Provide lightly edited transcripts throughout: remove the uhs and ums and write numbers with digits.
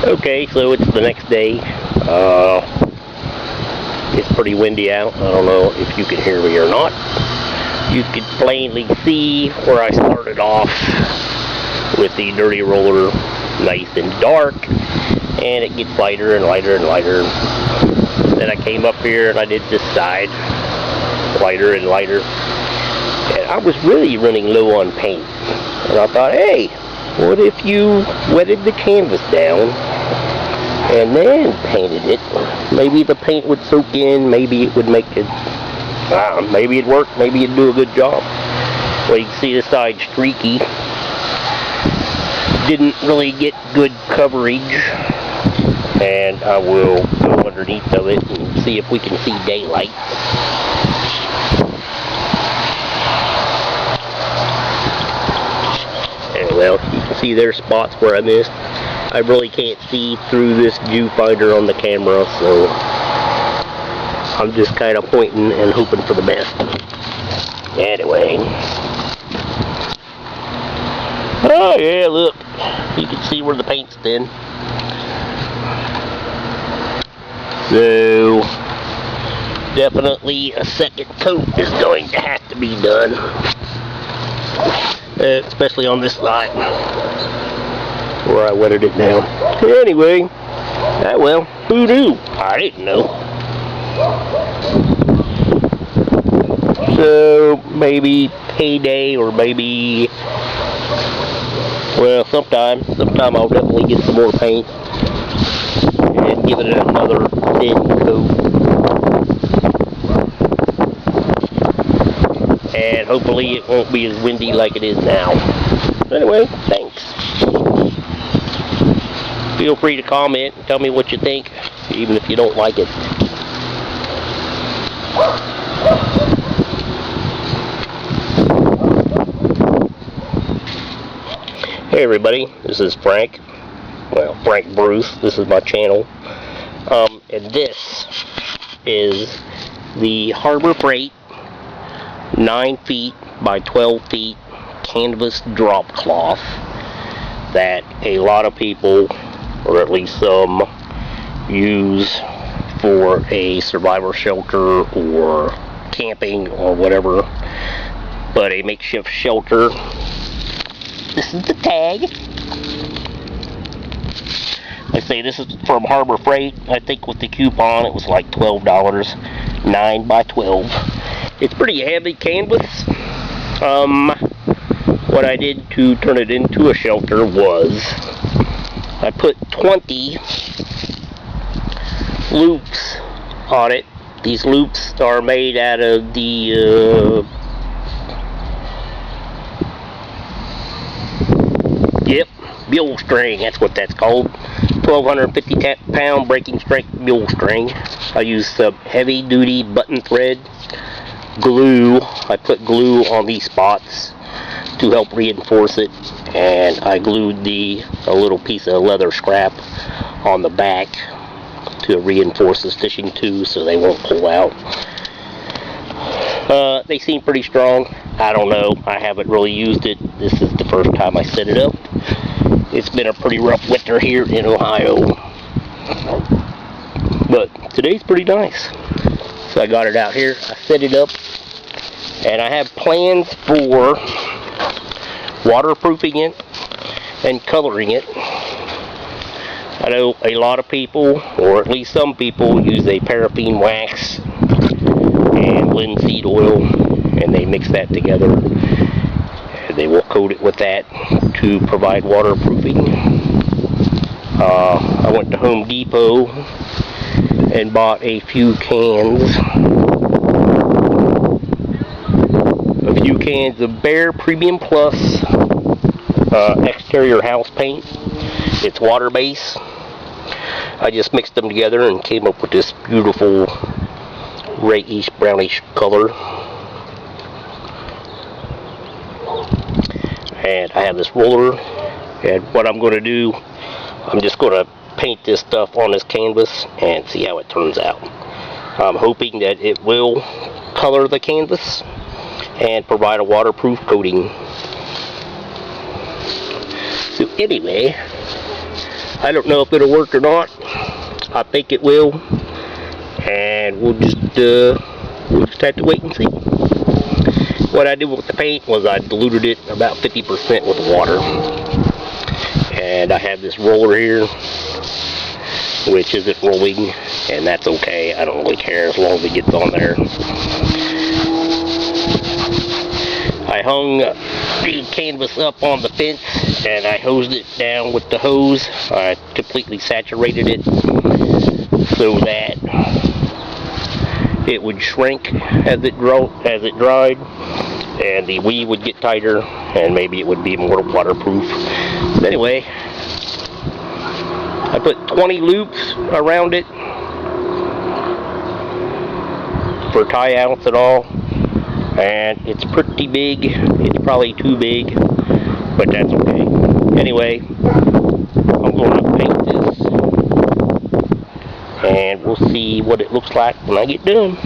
Okay, so it's the next day. It's pretty windy out. I don't know if you can hear me or not. You can plainly see where I started off with the dirty roller, nice and dark, and it gets lighter and lighter and lighter. Then I came up here and I did this side, lighter and lighter, and I was really running low on paint. And I thought, hey, what if you wetted the canvas down and then painted it? Maybe the paint would soak in, maybe it would make it, maybe it'd work, maybe it'd do a good job. Well, you can see the side streaky. Didn't really get good coverage, and I will go underneath of it and see if we can see daylight. And well, you can see there's spots where I missed. I really can't see through this viewfinder on the camera, so I'm just kind of pointing and hoping for the best. Anyway. Oh yeah, look. You can see where the paint's thin. So, definitely a second coat is going to have to be done. Especially on this side, where I wetted it down. Anyway, well, who knew? I didn't know. So, maybe payday, or maybe, well, sometime I'll definitely get some more paint and give it another thin coat. And hopefully it won't be as windy like it is now. Anyway, thanks. Feel free to comment and tell me what you think, even if you don't like it. Hey everybody, this is Frank. Well, Frank Bruce. This is my channel. And this is the Harbor Freight 9 feet by 12 feet canvas drop cloth that a lot of people, or at least some, use for a survivor shelter or camping or whatever. But a makeshift shelter. This is the tag. I say this is from Harbor Freight. I think with the coupon it was like $12. 9 by 12. It's pretty heavy canvas. What I did to turn it into a shelter was I put 20 loops on it. These loops are made out of the mule string, that's what that's called. 1250 pound breaking strength mule string. I use some heavy duty button thread glue. I put glue on these spots to help reinforce it, and I glued a little piece of leather scrap on the back to reinforce the stitching too, so they won't pull out. They seem pretty strong. I don't know, I haven't really used it. This is the first time I set it up. It's been a pretty rough winter here in Ohio, but today's pretty nice. So I got it out here, I set it up, and I have plans for waterproofing it and coloring it. I know a lot of people, or at least some people, use a paraffin wax and linseed oil, and they mix that together. They will coat it with that to provide waterproofing. I went to Home Depot and bought a few cans of Behr Premium Plus exterior house paint. It's water base. I just mixed them together and came up with this beautiful grayish brownish color. And I have this roller, and what I'm going to do, I'm just going to paint this stuff on this canvas and see how it turns out. I'm hoping that it will color the canvas and provide a waterproof coating. So anyway, I don't know if it'll work or not. I think it will, and we'll just have to wait and see. What I did with the paint was I diluted it about 50% with water. And I have this roller here, which isn't rolling, and that's okay. I don't really care as long as it gets on there. I hung the canvas up on the fence, and I hosed it down with the hose. I completely saturated it so that it would shrink as it dried, and the weave would get tighter, and maybe it would be more waterproof. But anyway, I put 20 loops around it for tie outs and all, and it's pretty big. It's probably too big, but that's okay. Anyway, I'm going to paint this, and we'll see what it looks like when I get done.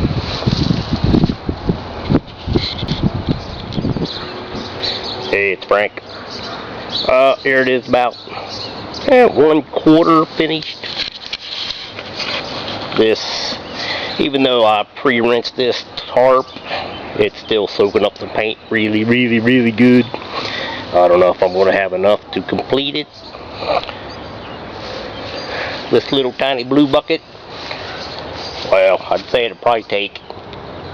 Hey, it's Frank. Here it is, about 1/4 finished. This, even though I pre-rinsed this tarp, it's still soaking up the paint really, really, really good. I don't know if I'm going to have enough to complete it. This little tiny blue bucket, well, I'd say it'll probably take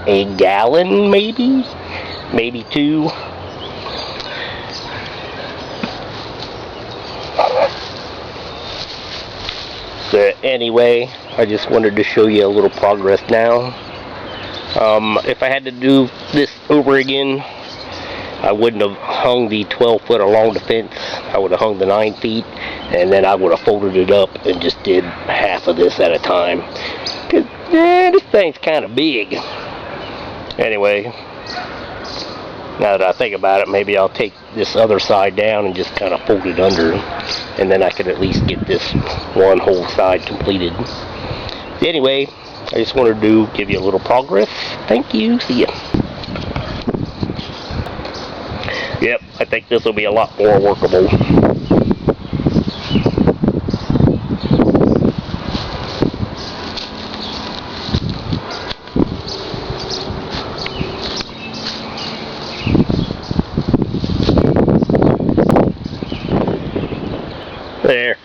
a gallon, maybe 2. So anyway, I just wanted to show you a little progress now. If I had to do this over again, I wouldn't have hung the 12 foot along the fence. I would have hung the 9 feet, and then I would have folded it up and just did half of this at a time. Cause this thing's kind of big. Anyway, now that I think about it, maybe I'll take this other side down and just kind of fold it under, and then I can at least get this one whole side completed. Anyway, I just wanted to give you a little progress. Thank you. See ya. Yep, I think this will be a lot more workable. There.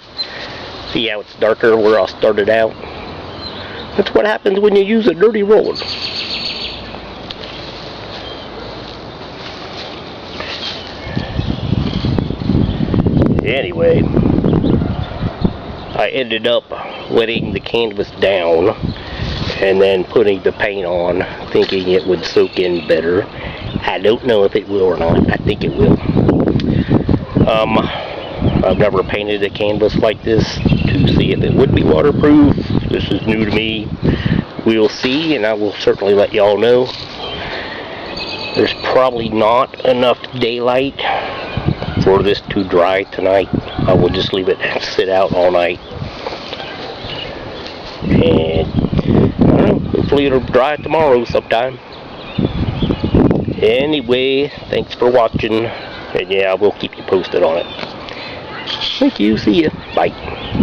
See how it's darker where I started out? That's what happens when you use a dirty roller. Anyway, I ended up letting the canvas down and then putting the paint on, thinking it would soak in better. I don't know if it will or not. I think it will. I've never painted a canvas like this to see if it would be waterproof. This is new to me. We'll see, and I will certainly let y'all know. There's probably not enough daylight for this to dry tonight. I will just leave it sit out all night. And I don't know, hopefully it'll dry tomorrow sometime. Anyway, thanks for watching. And yeah, I will keep you posted on it. Thank you. See ya. Bye.